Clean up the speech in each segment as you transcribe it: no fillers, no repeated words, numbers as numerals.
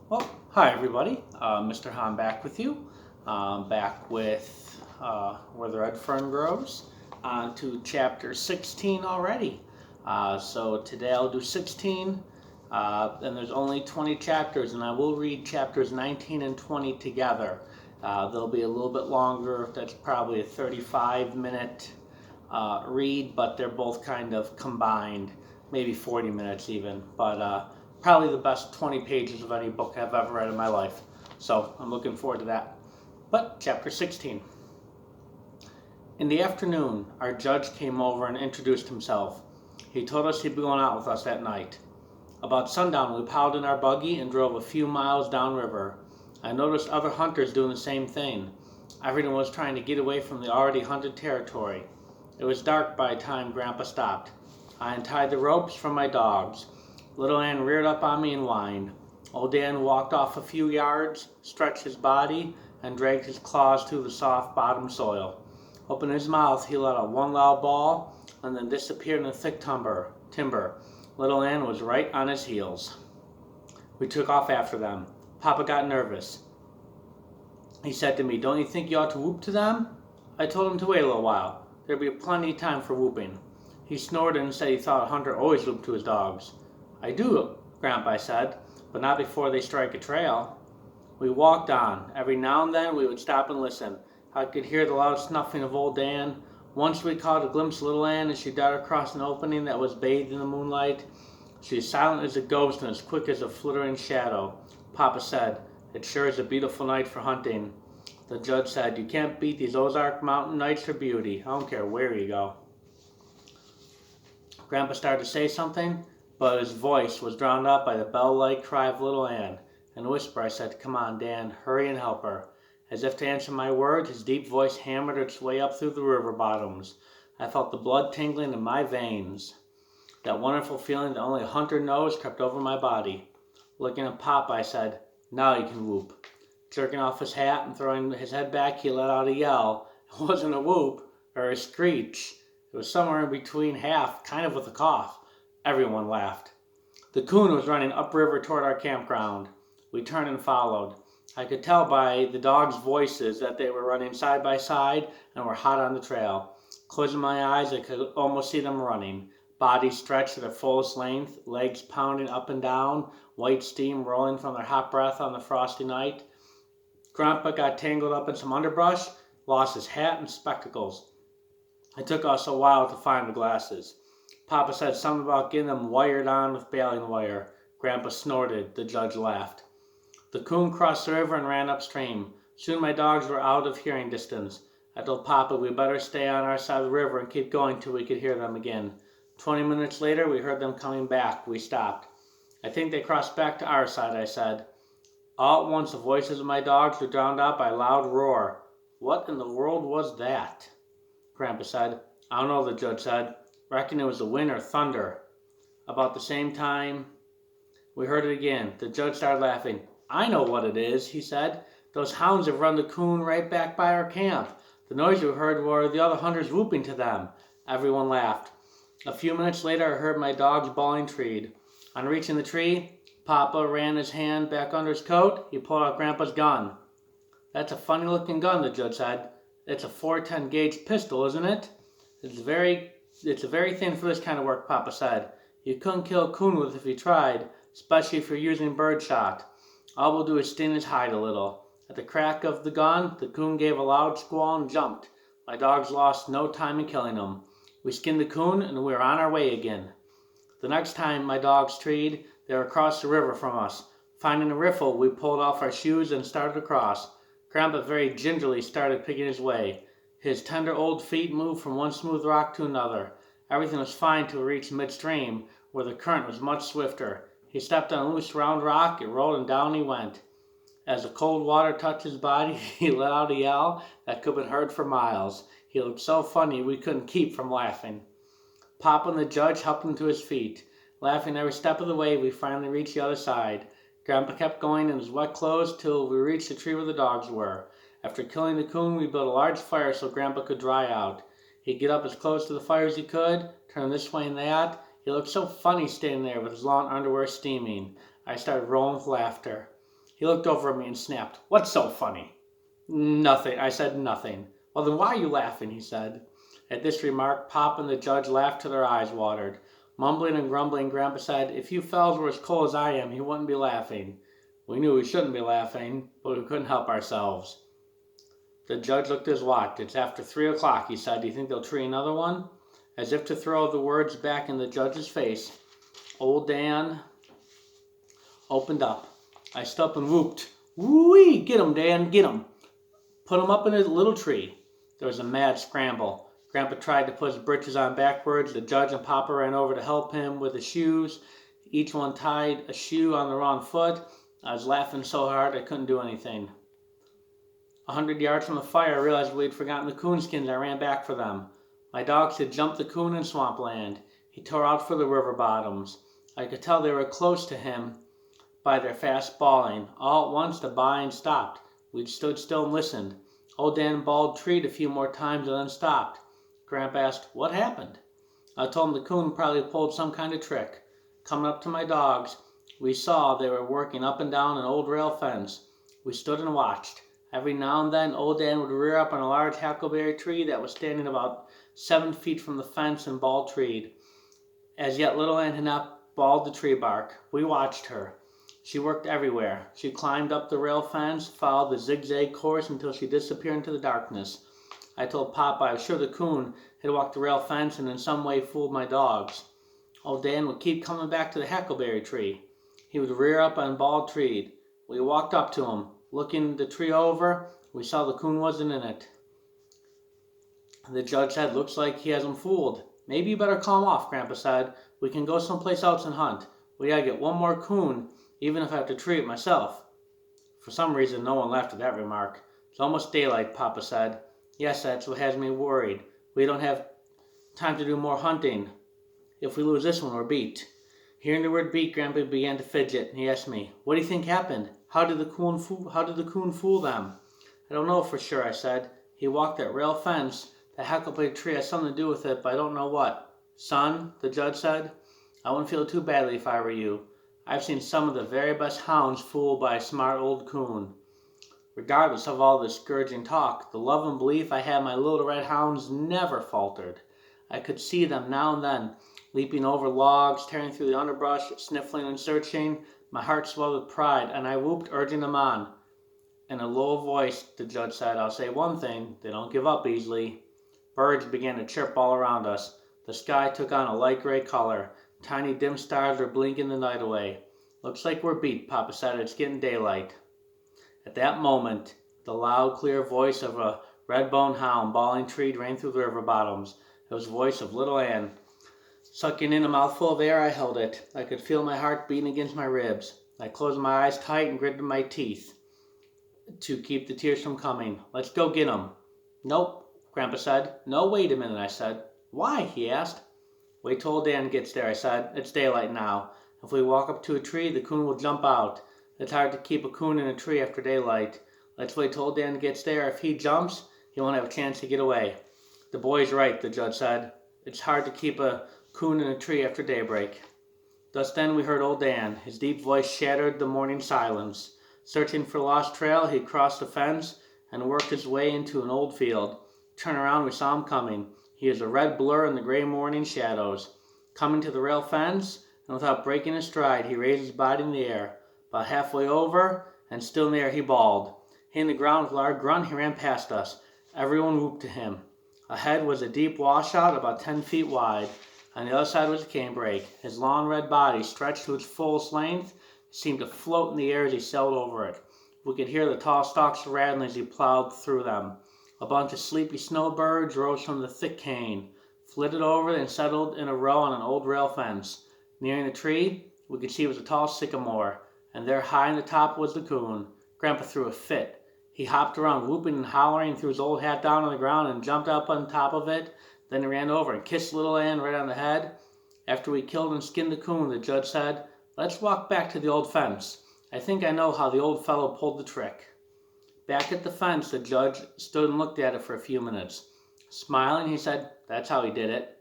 Well, hi everybody. Mr. Hahn back with you. Back with Where the Red Fern Grows. On to chapter 16 already. So today I'll do 16, and there's only 20 chapters, and I will read chapters 19 and 20 together. They'll be a little bit longer. That's probably a 35-minute read, but they're both kind of combined, maybe 40 minutes even. But probably the best 20 pages of any book I've ever read in my life. So I'm looking forward to that. But chapter 16. In the afternoon, our judge came over and introduced himself. He told us he'd be going out with us that night. About sundown, we piled in our buggy and drove a few miles downriver. I noticed other hunters doing the same thing. Everyone was trying to get away from the already hunted territory. It was dark by the time Grandpa stopped. I untied the ropes from my dogs. Little Ann reared up on me and whined. Old Dan walked off a few yards, stretched his body, and dragged his claws through the soft bottom soil. Opening his mouth, he let out one loud bawl and then disappeared in the thick timber. Little Ann was right on his heels. We took off after them. Papa got nervous. He said to me, "Don't you think you ought to whoop to them?" I told him to wait a little while. There'd be plenty of time for whooping. He snorted and said he thought a hunter always whooped to his dogs. "I do," Grandpa said, "but not before they strike a trail." We walked on. Every now and then we would stop and listen. I could hear the loud snuffing of old Dan. Once we caught a glimpse of little Ann as she darted across an opening that was bathed in the moonlight. She is silent as a ghost and as quick as a flittering shadow. Papa said, "It sure is a beautiful night for hunting." The judge said, "You can't beat these Ozark Mountain nights for beauty. I don't care where you go." Grandpa started to say something, but his voice was drowned out by the bell-like cry of little Ann. In a whisper I said, "Come on, Dan, hurry and help her." As if to answer my words, his deep voice hammered its way up through the river bottoms. I felt the blood tingling in my veins. That wonderful feeling that only a hunter knows crept over my body. Looking at Pop, I said, "Now you can whoop." Jerking off his hat and throwing his head back, he let out a yell. It wasn't a whoop or a screech. It was somewhere in between half, kind of with a cough. Everyone laughed. The coon was running upriver toward our campground. We turned and followed. I could tell by the dogs' voices that they were running side by side and were hot on the trail. Closing my eyes, I could almost see them running. Bodies stretched to their fullest length, legs pounding up and down, white steam rolling from their hot breath on the frosty night. Grandpa got tangled up in some underbrush, lost his hat and spectacles. It took us a while to find the glasses. Papa said something about getting them wired on with baling wire. Grandpa snorted. The judge laughed. The coon crossed the river and ran upstream. Soon my dogs were out of hearing distance. I told Papa we'd better stay on our side of the river and keep going till we could hear them again. 20 minutes later, we heard them coming back. We stopped. "I think they crossed back to our side," I said. All at once, the voices of my dogs were drowned out by a loud roar. "What in the world was that?" Grandpa said. "I don't know," the judge said. "Reckon it was the wind or thunder." About the same time, we heard it again. The judge started laughing. "I know what it is," he said. "Those hounds have run the coon right back by our camp. The noise we heard were the other hunters whooping to them." Everyone laughed. A few minutes later, I heard my dogs bawling treed. On reaching the tree, Papa ran his hand back under his coat. He pulled out Grandpa's gun. "That's a funny-looking gun," the judge said. "It's a 410 gauge pistol, isn't it?" It's very thin for this kind of work," Papa said. "You couldn't kill a coon with it if you tried, especially if you're using birdshot. All we'll do is sting his hide a little." At the crack of the gun, the coon gave a loud squall and jumped. My dogs lost no time in killing him. We skinned the coon and we were on our way again. The next time my dogs treed, they were across the river from us. Finding a riffle, we pulled off our shoes and started across. Grandpa very gingerly started picking his way. His tender old feet moved from one smooth rock to another. Everything was fine till we reached midstream, where the current was much swifter. He stepped on a loose round rock, it rolled and down he went. As the cold water touched his body, he let out a yell that could have been heard for miles. He looked so funny we couldn't keep from laughing. Papa and the judge helped him to his feet. Laughing every step of the way, we finally reached the other side. Grandpa kept going in his wet clothes till we reached the tree where the dogs were. After killing the coon, we built a large fire so Grandpa could dry out. He'd get up as close to the fire as he could, turn this way and that. He looked so funny standing there with his long underwear steaming. I started rolling with laughter. He looked over at me and snapped, "What's so funny?" "Nothing." I said, "Nothing." "Well, then why are you laughing?" he said. At this remark, Pop and the judge laughed till their eyes watered. Mumbling and grumbling, Grandpa said, "If you fellows were as cold as I am, he wouldn't be laughing." We knew we shouldn't be laughing, but we couldn't help ourselves. The judge looked at his watch. "It's after 3 o'clock, he said. "Do you think they'll tree another one?" As if to throw the words back in the judge's face, old Dan opened up. I stood up and whooped, "Woo-wee! Get 'em, Dan, get 'em! Put 'em up in a little tree." There was a mad scramble. Grandpa tried to put his britches on backwards. The judge and Papa ran over to help him with his shoes. Each one tied a shoe on the wrong foot. I was laughing so hard I couldn't do anything. 100 yards from the fire, I realized we'd forgotten the coonskins. I ran back for them. My dogs had jumped the coon in swampland. He tore out for the river bottoms. I could tell they were close to him by their fast bawling. All at once the bawling stopped. We stood still and listened. Old Dan bawled treat a few more times and then stopped. Grandpa asked, "What happened?" I told him the coon probably pulled some kind of trick. Coming up to my dogs, we saw they were working up and down an old rail fence. We stood and watched. Every now and then, old Dan would rear up on a large huckleberry tree that was standing about 7 feet from the fence and bawl treed. As yet little Ann had not balled the tree bark. We watched her. She worked everywhere. She climbed up the rail fence, followed the zigzag course until she disappeared into the darkness. I told Papa I was sure the coon had walked the rail fence and in some way fooled my dogs. Old Dan would keep coming back to the huckleberry tree. He would rear up on bald tree. We walked up to him. Looking the tree over, we saw the coon wasn't in it. The judge said, "Looks like he has him fooled." "Maybe you better call him off," Grandpa said. "We can go someplace else and hunt. We gotta get one more coon, even if I have to tree it myself." For some reason, no one laughed at that remark. "It's almost daylight," Papa said. "Yes, that's what has me worried. We don't have time to do more hunting. If we lose this one, we're beat." Hearing the word beat, Grandpa began to fidget. He asked me, "What do you think happened? How did the coon fool them?" "I don't know for sure," I said. "He walked that rail fence. The huckleberry tree has something to do with it, but I don't know what." "Son," the judge said, "I wouldn't feel too badly if I were you. I've seen some of the very best hounds fooled by a smart old coon." Regardless of all the discouraging talk, the love and belief I had in my little red hounds never faltered. I could see them now and then, leaping over logs, tearing through the underbrush, sniffling and searching. My heart swelled with pride, and I whooped, urging them on. In a low voice, the judge said, "I'll say one thing, they don't give up easily." Birds began to chirp all around us. The sky took on a light gray color. Tiny dim stars were blinking the night away. "Looks like we're beat," Papa said. "It's getting daylight." At that moment, the loud, clear voice of a red-boned hound bawling treed rang through the river bottoms. It was the voice of little Ann. Sucking in a mouthful of air, I held it. I could feel my heart beating against my ribs. I closed my eyes tight and gritted my teeth to keep the tears from coming. "Let's go get 'em." "Nope," Grandpa said. "No, wait a minute," I said. "Why?" he asked. "Wait till Dan gets there," I said. "It's daylight now. If we walk up to a tree, the coon will jump out. It's hard to keep a coon in a tree after daylight. Let's wait till Dan gets there. If he jumps, he won't have a chance to get away." "The boy's right," the judge said. "It's hard to keep a coon in a tree after daybreak." Just then we heard old Dan. His deep voice shattered the morning silence. Searching for the lost trail, he crossed the fence and worked his way into an old field. Turn around, we saw him coming. He was a red blur in the gray morning shadows. Coming to the rail fence, and without breaking his stride, he raised his body in the air. About halfway over, and still in the air, he bawled. Hitting the ground with a loud grunt, he ran past us. Everyone whooped to him. Ahead was a deep washout about 10 feet wide. On the other side was a canebrake. His long red body, stretched to its fullest length, seemed to float in the air as he sailed over it. We could hear the tall stalks rattling as he plowed through them. A bunch of sleepy snowbirds rose from the thick cane, flitted over and settled in a row on an old rail fence. Nearing the tree, we could see it was a tall sycamore, and there high in the top was the coon. Grandpa threw a fit. He hopped around, whooping and hollering, threw his old hat down on the ground and jumped up on top of it. Then he ran over and kissed little Ann right on the head. After we killed and skinned the coon, the judge said, "Let's walk back to the old fence. I think I know how the old fellow pulled the trick." Back at the fence, the judge stood and looked at it for a few minutes. Smiling, he said, "That's how he did it."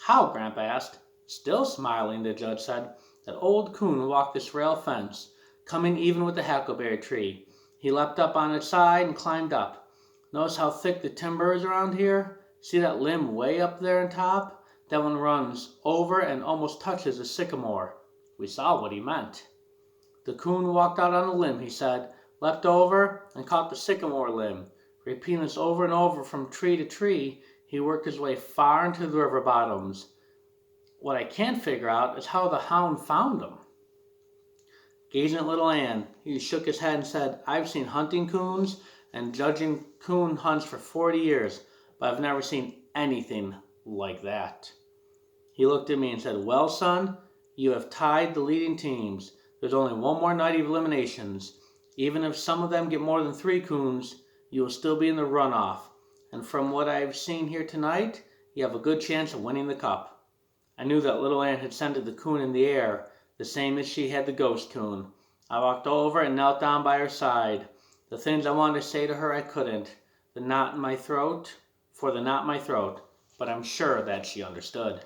"How?" Grandpa asked. Still smiling, the judge said, "That old coon walked this rail fence. coming even with the hackleberry tree. He leapt up on its side and climbed up. Notice how thick the timber is around here? See that limb way up there on top? That one runs over and almost touches the sycamore. We saw what he meant. The coon walked out on the limb, he said, leapt over and caught the sycamore limb. Repeating this over and over from tree to tree, he worked his way far into the river bottoms. What I can't figure out is how the hound found him. Gazing at little Ann, he shook his head and said, I've seen hunting coons and judging coon hunts for 40 years, but I've never seen anything like that. He looked at me and said, well, son, you have tied the leading teams. There's only one more night of eliminations. Even if some of them get more than 3 coons, you will still be in the runoff. And from what I've seen here tonight, you have a good chance of winning the cup. I knew that little Ann had scented the coon in the air, the same as she had the ghost coon. I walked over and knelt down by her side. The things I wanted to say to her I couldn't. The knot in my throat, but I'm sure that she understood.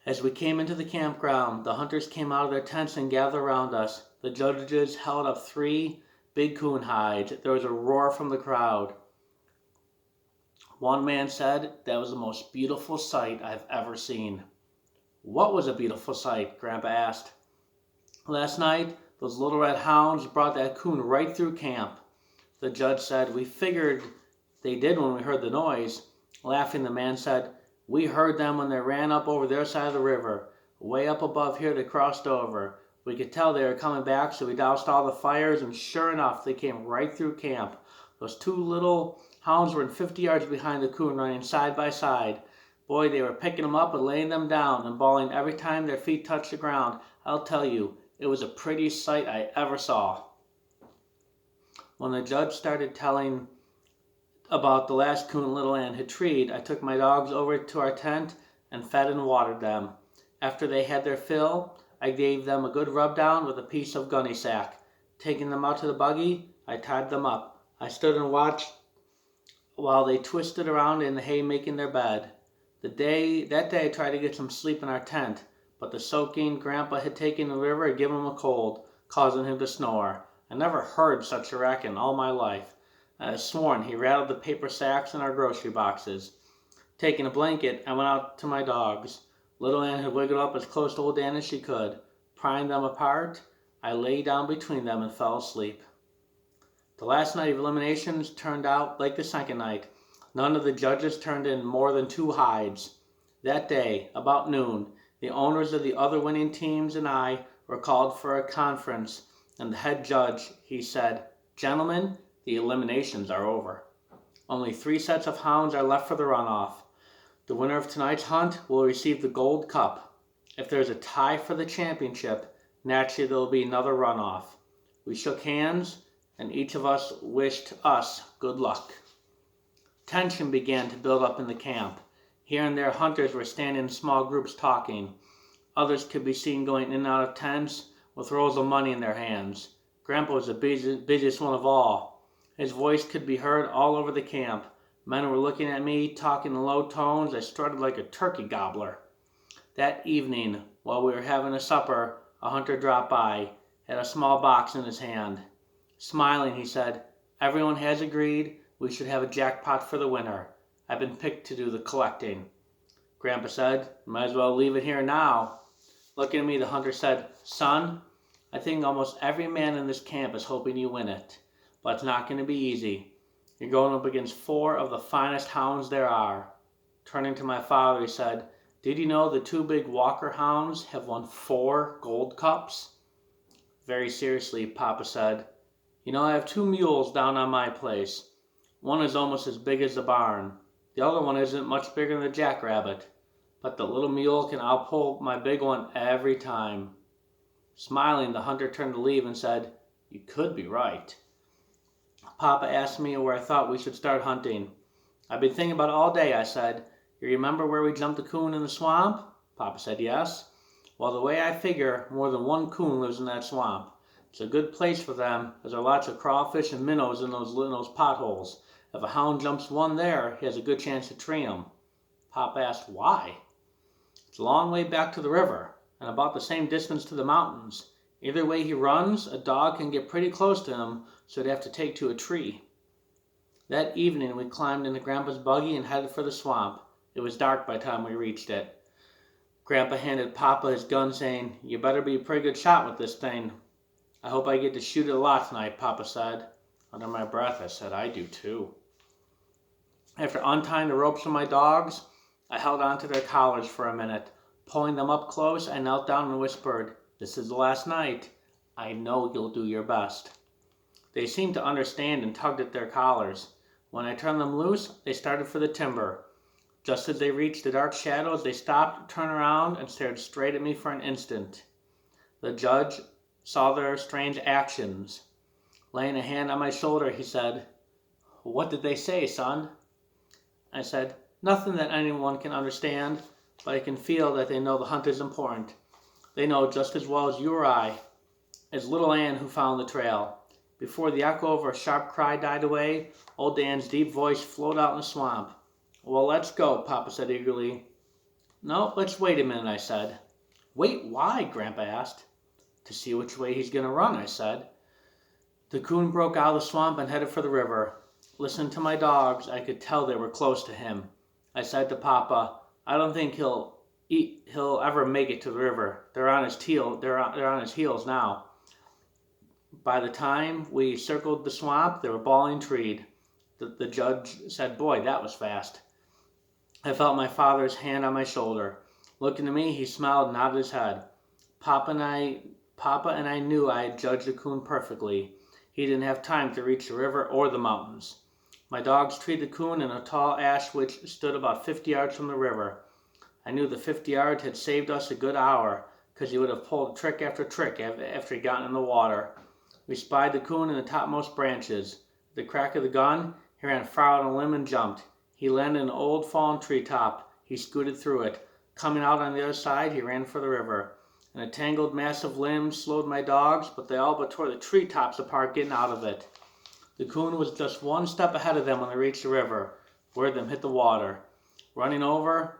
As we came into the campground, the hunters came out of their tents and gathered around us. The judges held up 3 big coon hides. There was a roar from the crowd. One man said, that was the most beautiful sight I've ever seen. What was a beautiful sight? Grandpa asked. Last night, those little red hounds brought that coon right through camp. The judge said, we figured they did when we heard the noise. Laughing, the man said, we heard them when they ran up over their side of the river. Way up above here they crossed over. We could tell they were coming back, so we doused all the fires, and sure enough, they came right through camp. Those 2 little hounds were 50 yards behind the coon, running side by side. Boy, they were picking them up and laying them down and bawling every time their feet touched the ground. I'll tell you, it was the prettiest sight I ever saw. When the judge started telling about the last coon little Ann had treed, I took my dogs over to our tent and fed and watered them. After they had their fill, I gave them a good rub down with a piece of gunny sack. Taking them out to the buggy, I tied them up. I stood and watched while they twisted around in the hay making their bed. That day I tried to get some sleep in our tent, but the soaking Grandpa had taken the river had given him a cold, causing him to snore. I never heard such a racket in all my life. I sworn he rattled the paper sacks in our grocery boxes. Taking a blanket, I went out to my dogs. Little Ann had wiggled up as close to old Dan as she could. Prying them apart, I lay down between them and fell asleep. The last night of eliminations turned out like the second night. None of the judges turned in more than 2 hides. That day, about noon, the owners of the other winning teams and I were called for a conference, and the head judge, he said, gentlemen, the eliminations are over. Only 3 sets of hounds are left for the runoff. The winner of tonight's hunt will receive the gold cup. If there's a tie for the championship, naturally there will be another runoff. We shook hands, and each of us wished us good luck. Tension began to build up in the camp. Here and there hunters were standing in small groups talking. Others could be seen going in and out of tents with rolls of money in their hands. Grandpa was the busiest one of all. His voice could be heard all over the camp. Men were looking at me, talking in low tones. I strutted like a turkey gobbler. That evening, while we were having a supper, a hunter dropped by, had a small box in his hand. Smiling, he said, everyone has agreed we should have a jackpot for the winner. I've been picked to do the collecting. Grandpa said, might as well leave it here now. Looking at me, the hunter said, son, I think almost every man in this camp is hoping you win it. But it's not going to be easy. You're going up against 4 of the finest hounds there are. Turning to my father, he said, did you know the 2 big Walker hounds have won 4 gold cups? Very seriously, Papa said, you know, I have 2 mules down on my place. One is almost as big as the barn. The other one isn't much bigger than the jackrabbit. But the little mule can outpull my big one every time. Smiling, the hunter turned to leave and said, you could be right. Papa asked me where I thought we should start hunting. I've been thinking about it all day, I said. You remember where we jumped the coon in the swamp? Papa said yes. Well, the way I figure, more than 1 coon lives in that swamp. It's a good place for them, as there are lots of crawfish and minnows in those potholes. If a hound jumps one there, he has a good chance to tree him. Papa asked, why? It's a long way back to the river, and about the same distance to the mountains. Either way he runs, a dog can get pretty close to him, so they'd have to take to a tree. That evening we climbed into Grandpa's buggy and headed for the swamp. It was dark by the time we reached it. Grandpa handed Papa his gun, saying, "You better be a pretty good shot with this thing." "I hope I get to shoot it a lot tonight," Papa said. Under my breath, I said, "I do too." After untying the ropes of my dogs, I held onto their collars for a minute. Pulling them up close, I knelt down and whispered, "This is the last night. I know you'll do your best." They seemed to understand and tugged at their collars. When I turned them loose, they started for the timber. Just as they reached the dark shadows, they stopped, turned around, and stared straight at me for an instant. The judge saw their strange actions. Laying a hand on my shoulder, he said, "What did they say, son?" I said, "Nothing that anyone can understand, but I can feel that they know the hunt is important. They know just as well as you or I. It's little Ann who found the trail." Before the echo of her sharp cry died away, old Dan's deep voice flowed out in the swamp. "Well, let's go," Papa said eagerly. "No, let's wait a minute," I said. "Wait, why?" Grandpa asked. "To see which way he's going to run," I said. The coon broke out of the swamp and headed for the river. Listening to my dogs, I could tell they were close to him. I said to Papa, "I don't think he'll ever make it to the river. They're on his heels now." By the time we circled the swamp, they were bawling treed. The judge said, "Boy, that was fast." I felt my father's hand on my shoulder. Looking at me, he smiled and nodded his head. Papa and I knew I had judged the coon perfectly. He didn't have time to reach the river or the mountains. My dogs treed the coon in a tall ash which stood about 50 yards from the river. I knew the 50 yards had saved us a good hour, because he would have pulled trick after trick after he got in the water. We spied the coon in the topmost branches. At the crack of the gun, he ran far out on a limb and jumped. He landed in an old fallen tree top. He scooted through it. Coming out on the other side, he ran for the river. And a tangled mass of limbs slowed my dogs, but they all but tore the tree tops apart getting out of it. The coon was just one step ahead of them when they reached the river, where them hit the water. Running over,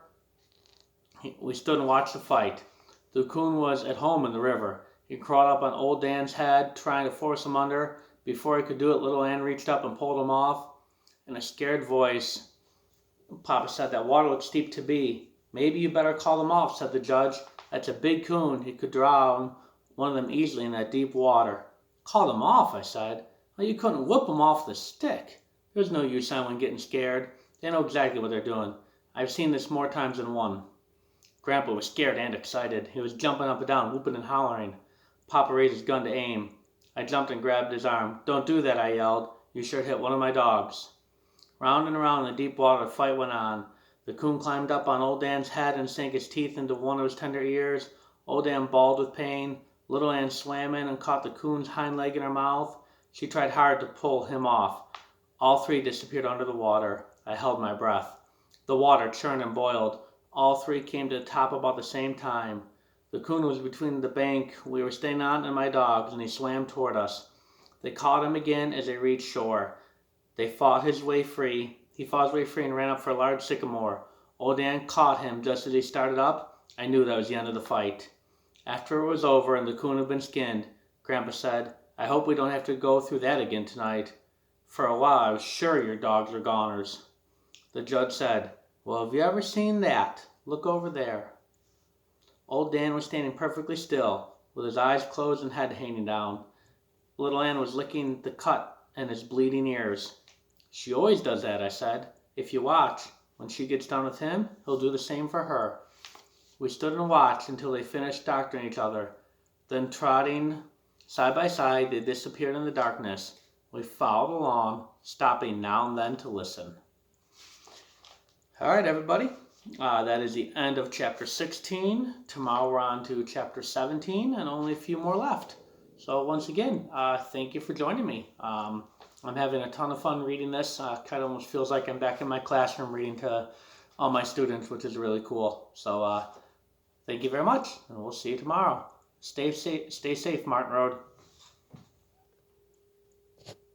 we stood and watched the fight. The coon was at home in the river. He crawled up on old Dan's head, trying to force him under. Before he could do it, little Ann reached up and pulled him off. In a scared voice, Papa said, "That water looks steep to be. Maybe you better call them off," said the judge. "That's a big coon. He could drown one of them easily in that deep water." "Call them off," I said. "Well, you couldn't whip them off the stick." "There's no use in anyone getting scared. They know exactly what they're doing. I've seen this more times than one." Grandpa was scared and excited. He was jumping up and down, whooping and hollering. Papa raised his gun to aim. I jumped and grabbed his arm. "Don't do that," I yelled. "You sure hit one of my dogs." Round and around in the deep water, the fight went on. The coon climbed up on old Dan's head and sank his teeth into one of his tender ears. Old Dan bawled with pain. Little Ann swam in and caught the coon's hind leg in her mouth. She tried hard to pull him off. All three disappeared under the water. I held my breath. The water churned and boiled. All three came to the top about the same time. The coon was between the bank we were staying on and my dogs, and he swam toward us. They caught him again as they reached shore. He fought his way free and ran up for a large sycamore. Old Dan caught him just as he started up. I knew that was the end of the fight. After it was over and the coon had been skinned, Grandpa said, "I hope we don't have to go through that again tonight. For a while I was sure your dogs were goners." The judge said, "Well, have you ever seen that? Look over there." Old Dan was standing perfectly still, with his eyes closed and head hanging down. Little Ann was licking the cut in his bleeding ears. "She always does that," I said. "If you watch, when she gets done with him, he'll do the same for her." We stood and watched until they finished doctoring each other. Then, trotting side by side, they disappeared in the darkness. We followed along, stopping now and then to listen. All right, everybody. That is the end of chapter 16. Tomorrow we're on to chapter 17 and only a few more left. So once again, thank you for joining me. I'm having a ton of fun reading this. Kind of almost feels like I'm back in my classroom reading to all my students, which is really cool. So thank you very much, and we'll see you tomorrow. Stay safe, Martin Road.